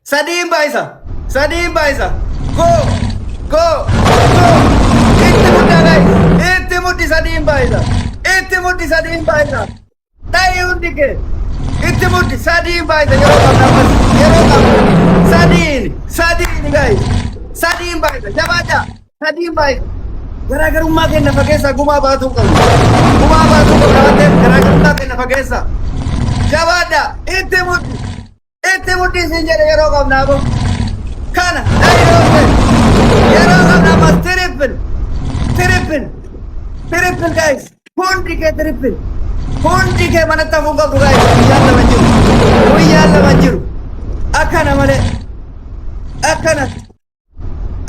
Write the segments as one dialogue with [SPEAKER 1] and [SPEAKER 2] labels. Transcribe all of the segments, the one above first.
[SPEAKER 1] Sadin Baisa. Go. Itti muddi Sadin Baisa. Tayi undike. Itti muddi Sadin Baisa. Yeroo qabna. Sadin guys. Sadin Baisa. Jabaadha. Sadin Baisa. Garaagarummaa kenna fageessa gumaa baatuu qabu. Garaagarummaa kenna fageessa. Jabaadha. Itti muddi isin jedhe yeroo qabnaa boo. Kana yeroo qabnaa mas triple guys. Hundi kee triple. Hundi kee manatti hafuun qabdu guys. Guyyaan lama jiru. Akkana malee.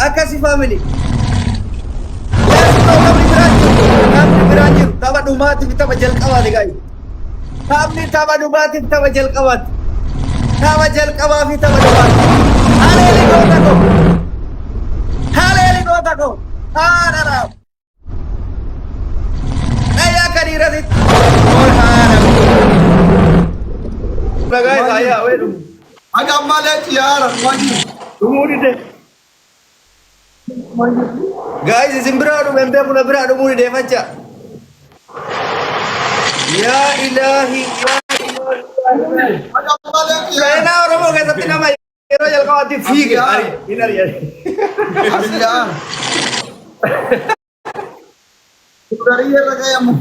[SPEAKER 1] Akkasi family. Namni biraan jiru. Tapha dhumaatiif tapha jalqabaati guys. Tapha dhumaatiif tapha jalqabaati. Tapha jalqabaa fi tapha dhumaati. Haleeli goota ko. Haadha. Ayyaa kadiirati. Ol haadha. Guys ayyaa weedhu.
[SPEAKER 2] Agam malee ciyaara wanti.
[SPEAKER 1] Dhumuudide. Guys isin biraa dhume mbee buna biraa dhumuudide facha. Yaa ilaahi.
[SPEAKER 2] Agam malee ciyaara.
[SPEAKER 1] Seenaa Oromoo keessatti nama yeroo jalqabaatti fiige. Hin ari'ani.
[SPEAKER 2] Asiyaan. Uzariye ragayamu.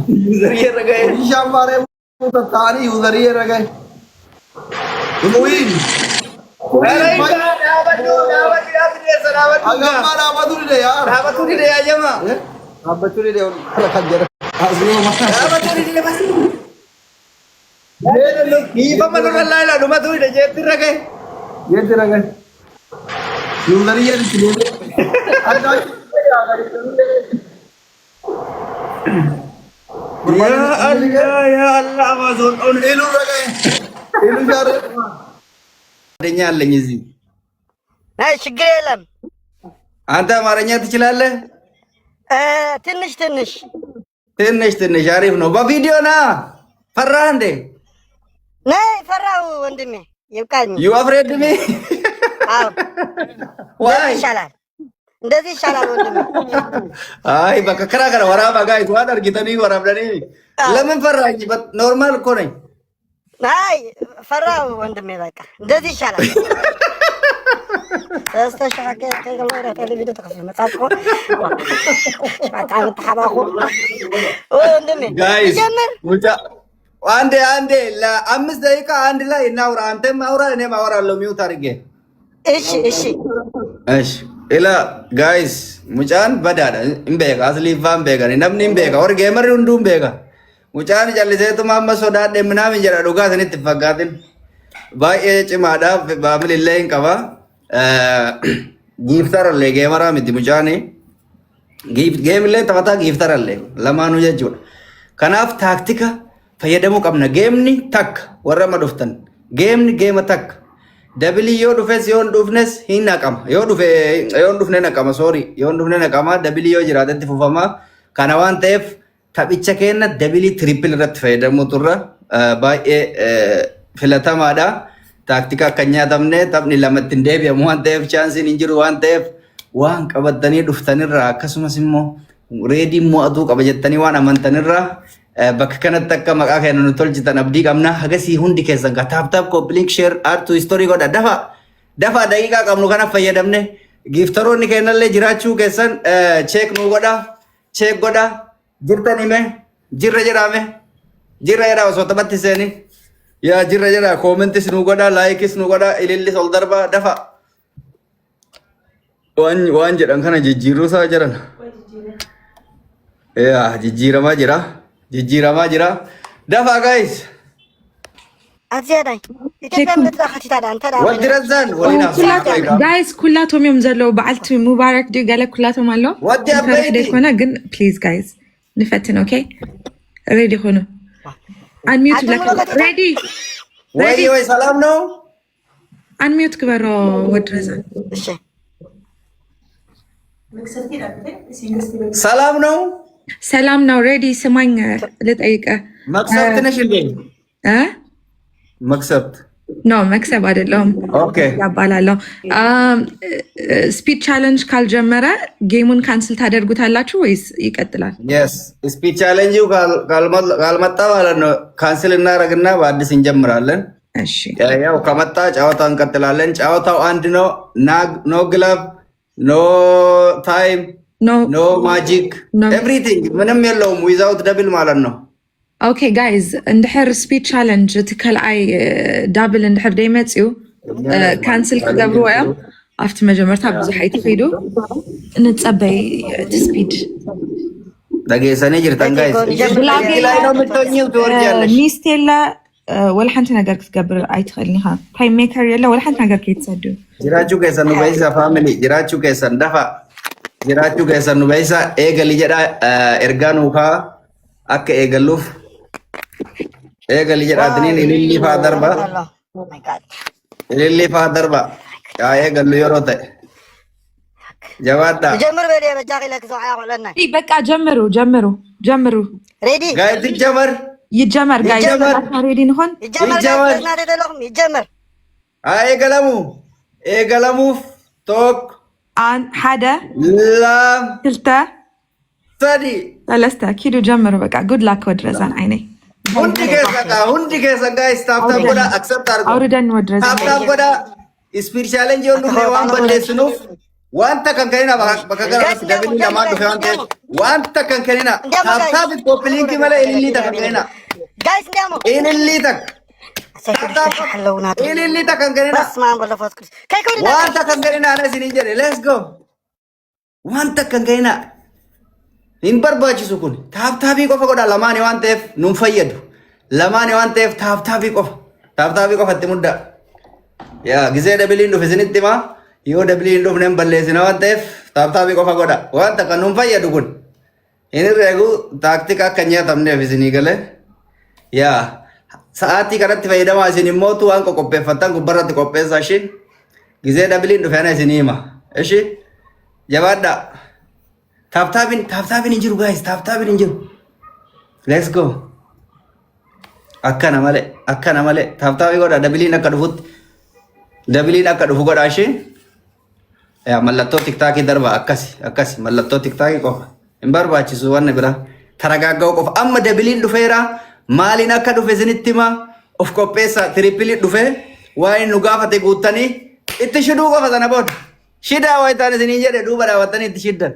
[SPEAKER 2] Ishaan baaree muuta taanii uzariye ragay. Umuin. Agamma dhaabatu dide yaar.
[SPEAKER 1] Dhaabatu dide yaa jamaa.
[SPEAKER 2] Dhaabatu dide kan jira. Asiyuma.
[SPEAKER 1] Dhaabatu dide bas. Hiifama nurra laala dhumatu dide jeetti ragay.
[SPEAKER 2] Jeetti ragay. Uzariye dide.
[SPEAKER 1] Ya Allah Amazon on elu ragay.
[SPEAKER 2] Elu jare.
[SPEAKER 1] አማርኛ አለኝ እዚህ።
[SPEAKER 3] አይ ችግር የለም።
[SPEAKER 1] አንተ አማርኛ ትችላለህ?
[SPEAKER 3] ትንሽ
[SPEAKER 1] አሪፍ ነው። በቪዲዮ ና። ፈራህ እንዴ?
[SPEAKER 3] ነይ ፈራሁ ወንድሜ። ይብቃኝ።
[SPEAKER 1] You afraid me?
[SPEAKER 3] አዎ።
[SPEAKER 1] Why?
[SPEAKER 3] እንደዚህ ይሻላል ወንድሜ።
[SPEAKER 1] አይ በቃ ከራከረ ወራባ ጋይስ ዋት አርጊተኒ ወራብለኒ ለምን ፈራኝ? ኖርማል እኮ ነኝ።
[SPEAKER 3] አይ ፈራሁ ወንድሜ። በቃ እንደዚህ ይሻላል። ተስተሻከ ከገለረ ቴሌቪዥን ተከፈተ መጣጥቆ በጣም ተሐባኹ ወንድሜ።
[SPEAKER 1] ጋይስ ሙጫ አንዴ ለአምስት ደቂቃ አንድ ላይ እናውራ። አንተም አውራ እኔም አወራለሁ ሚውት አድርጌ።
[SPEAKER 3] እሺ
[SPEAKER 1] ኢላ ጋይስ ሙጫን በዳዳ እምቤጋ አስሊፋን ቤጋ ነምኒ እምቤጋ ወር ጌመር ሁንዱ እምቤጋ ሙጫን ጨልሴቱ ማመሶ ዳደ ምናምን ጀራ ዱጋ ስንት ፈጋትን ባኤ ጭማዳ ባምል ለይን ቀባ ጊፍተር አለ ጌመራ ምት ሙጫኔ ጌም ላይ ተፈታ ጊፍተር አለ ለማኑ ጀጁ ከናፍ ታክቲካ ፈየደሙ ቀብነ ጌምኒ ተክ ወረመ ዱፍተን ጌም ተክ ደብል yoo dhufes yoon dhufnes hin naqama yoon dhufne naqama sorry yoon dhufne naqama ደብል yoo jiraatetti fufama kana waan ta'eef taphicha kenna ደብል ትሪፕል irratti fayyadamu turra baay'ee filatamaadha taaktika akka nyaatamne taphni lamatti hin deebi'amu waan ta'eef chaansiin hin jiru waan ta'eef waan qabatanii dhuftanirra akkasumas immoo reedii mo'atuu qaba jettanii waan amantanirra bakka kanatti akka maqaa kennan nu tolchitan abdii qabna. Hagasii hundi keessan ka taap link share artu story godha dafa daqiiqaa qabnu kana fayyadamne giftaroonni kennallee jiraachuu keessan check nu godha jirtan hime jirra jedha osoo taphatti seeni yaa jirra jedha commentis nu godha laikis nu godha ilillis ol darba dafa waan jedhan kana jijjiiruusaa jiran yaa jijjiiramaa jira dafa guys
[SPEAKER 3] አዚያዳይ ኢትዮጵያ ምትራኸት ታዳን
[SPEAKER 1] ወድረዛን ወሊና
[SPEAKER 4] ጋይስ ኩላቶም እዮም ዘለው በዓልቲ ሙባረክ ዲ ገለ ኩላቶም ኣሎ
[SPEAKER 1] ወዲ አበይዲ
[SPEAKER 4] ኮነ ግን ፕሊዝ ጋይስ ንፈትን ኦኬ ሬዲ ሆኖ አንሚዩት ለክ ሬዲ
[SPEAKER 1] ወይ ሰላም ነው
[SPEAKER 4] አንሚዩት ክበሮ ወድረዛን
[SPEAKER 3] እሺ
[SPEAKER 4] ሰላም ነው ሬዲ ስማኝ ልጠይቀ
[SPEAKER 1] መክሰብት ነሽ እንዴ
[SPEAKER 4] እ
[SPEAKER 1] መክሰብት
[SPEAKER 4] ኖ መክሰብ አይደለም።
[SPEAKER 1] ኦኬ
[SPEAKER 4] ያባላለሁ። ስፒድ ቻሌንጅ ካልጀመረ ጌሙን ካንስል ታደርጉታላችሁ ወይስ ይቀጥላል?
[SPEAKER 1] የስ ስፒድ ቻሌንጅ ካልመጣ ማለት ነው ካንስል እናደርግና በአዲስ እንጀምራለን።
[SPEAKER 4] እሺ
[SPEAKER 1] ያው ከመጣ ጨዋታ እንቀጥላለን። ጨዋታው አንድ ነው። ኖ ግላብ፣ ኖ ታይም፣ ኖ ማጂክ፣ ኤቭሪቲንግ ምንም የለውም። ዊዛውት ደብል ማለት ነው።
[SPEAKER 4] ኦኬ ጋይዝ እንድሕር ስፒድ ቻሌንጅ እቲ ከልኣይ ዳብል እንድሕር ደይመፅኡ ካንስል ክገብርዎ እዮም። ኣብቲ መጀመርታ ብዙሕ ኣይትኸይዱ ንፀበይ እቲ ስፒድ
[SPEAKER 1] ደጌሰኒ ጅርተን ጋይስ ላይ ነው የምትሆኚው ትወርጃለሽ።
[SPEAKER 4] ሚስት የለ ወላ ሓንቲ ነገር ክትገብር ኣይትኽእልኒ ኢኻ። ታይም ሜከር የለ ወላ ሓንቲ ነገር ከይትሰድዩ
[SPEAKER 1] ጅራችሁ keessan nu beeysa faamili jiraachuu keessan dafa jiraachuu keessan nu beeysa eegali jedha ergaa nuukaa akka eegalluuf eegali jedhaatiniin ilillifaa darba ilillifaa darba yaa eegallu yeroo ta'e jabaadha
[SPEAKER 3] ጀምር በዴ በጃቂ ለክሰው አያቆለና
[SPEAKER 4] በቃ ጀምሩ ጀምሩ ጀምሩ
[SPEAKER 3] ሬዲ
[SPEAKER 1] ጋይስ ይጀመር
[SPEAKER 4] ይጀመር ጋይስ ሬዲ ንሆን
[SPEAKER 3] ይጀመር እናደ ደለኩም ይጀመር
[SPEAKER 1] eegalamuuf tokko
[SPEAKER 4] ሓደ
[SPEAKER 1] lam
[SPEAKER 4] ክልተ
[SPEAKER 1] sadi
[SPEAKER 4] ሰለስተ ኪዱ ጀምሩ በቃ ጉድ ላክ ወድረዛን አይኔ
[SPEAKER 1] hundi keessa guys taaptaap godha accept argu
[SPEAKER 4] አውርደን ወድረዛን
[SPEAKER 1] taaptaap godha speed challenge yoon dhufne waan balleessinuuf wanta kan kennina bakka garaatti dabili lamaan dhufe waan ta'eef wanta kan kennina taaptaap koppiliinki malee ilillii takka kennina
[SPEAKER 3] ጋይስ እንደሞ
[SPEAKER 1] ilillii takka ilillii takka kan kennina wanta kan kennina ana isiniin jedhe let's go wanta kan kennina hin barbaachisu kun taaptaabii qofa godha lamaanii waan ta'eef nun fayyadu lamaanii waan ta'eef taaptaabii qofa itti mudda yaa gisee dabiliin dhufe isinitti himaa yoo dabiliin dhufne hin balleessina waan ta'eef taaptaabii qofa godha wanta kan nun fayyadu kun hin herreegu taaktika akka hin nyaatamneef isinii galee yaa sa'aatii kanatti fayyadamaa isin immootu waan qopheeffattan gubbarratti qopheessaa ishiin gisee dabiliin dhufe ana isinii hima ishi jabaadha taaptaabiin hin jiru guys taaptaabiin hin jiru let's go akkana malee taaptaabii godha dabiliin akka dhufutti dabiliin akka dhufu godha ishiin yaa mallattoo tiktaakii darba akkasi mallattoo tiktaakii qofa hin barbaachisu wanni biraa taragaaggaa'u qofa amma dabiliin dhufeera maaliin akka dhufe isinitti hima of qopheessa tirippiliin dhufe waa'in nu gaafate guuttanii itti shiduu qofa sana booda shidaa waayitaan isinii jedhe duuba daawwattanii itti shiddan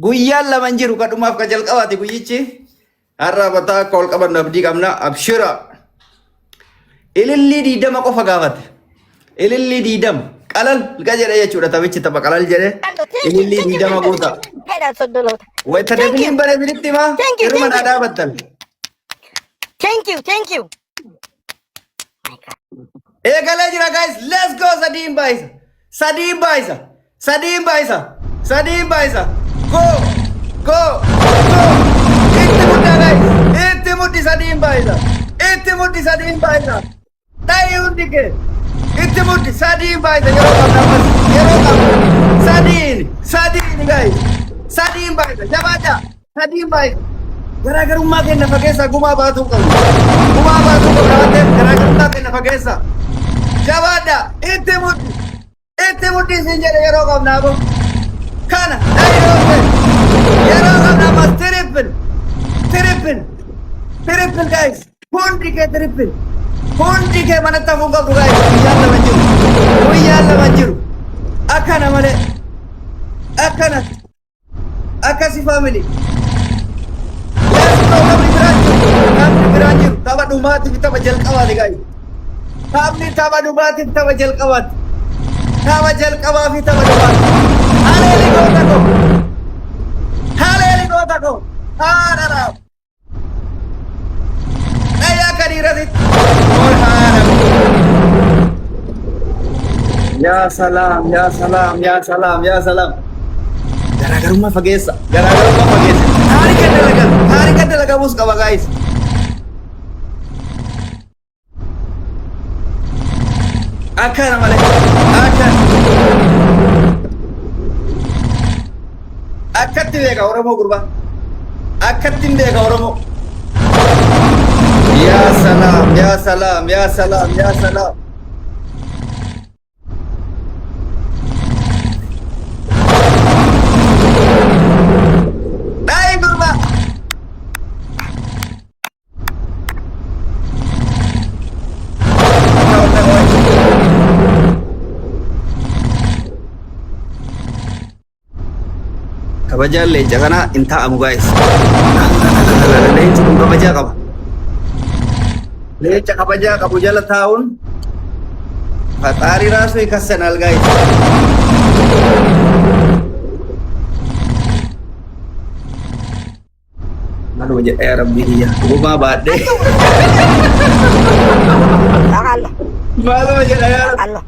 [SPEAKER 1] guyyaan lama hin jiru kadhumaaf ka jalqabaati guyyichi har'a bataa akka ol qabannu abdii qabna abshira ilillii 20 qofa gaafate ilillii 20 qalal ga jedhe jechuudha taphichi tapha qalal jedhe ilillii 20 guuta wayita dabiliin bare isinitti himaa hiruma naa dhaabattan
[SPEAKER 3] thank you
[SPEAKER 1] eegalee jira guys let's go sadiin baayisa go itti muddi sadiin baayisa ta'i hundi kee itti muddi sadiin baayisa yeroo qabna sadiin guys sadiin baayisa jabaadha sadiin baayisa garaagarummaa kenna fageessa gumaa baatuu qabna garaagarummaa kenna fageessa jabaadha itti muddi isin jedhe yeroo qabnaa bo kana yeroo qabnaa mas trippil guys hundi kee manatti hafuun qabdu guys guyyaan lama jiru akkana malee akkasi family namni biraan jiru tapha dhumaatiif tapha jalqabaati guys tapha dhumaatiif tapha jalqabaati tapha jalqabaa fi tapha dhumaati haleeli goota ko haadhadhaaf dhayyaa kadiiratitti ol haadha yaa salaam garaagarummaa fageessa taarika dalagamuus qaba guys akkana malee akkatti beeka oromoo gurbaa akkatti beeka oromoo yaa salaam kabajaan leenca kana hin taa'amu gaa'is. Leenci kun kabajaa qaba. Leenca kabajaa qabu jala taa'uun faxaarii raasuu hiikassanal gaa'is. Maaluma jedha yaa rabbii kiyya dhugumaa baadhee. Maaluma jedha yaa rabbii.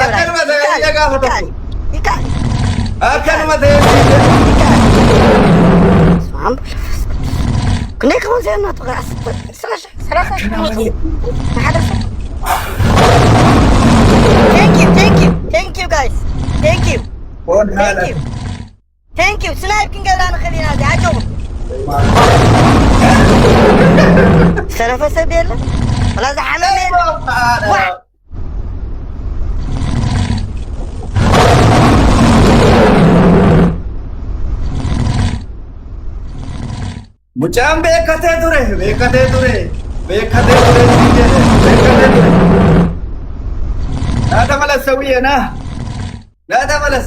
[SPEAKER 1] Akkanuma ta'ee biyya gaafa tokko. Akkanuma ta'ee biyya.
[SPEAKER 3] كنا كمان زي ما تبغى سلاسة thank you guys thank you سنايب كن قال أنا خلينا هذه عجوب سلافة سبيلة ولا زحمة مين
[SPEAKER 1] Mucaan beekatee ture. Naata malas sawiyya na. Naata malas.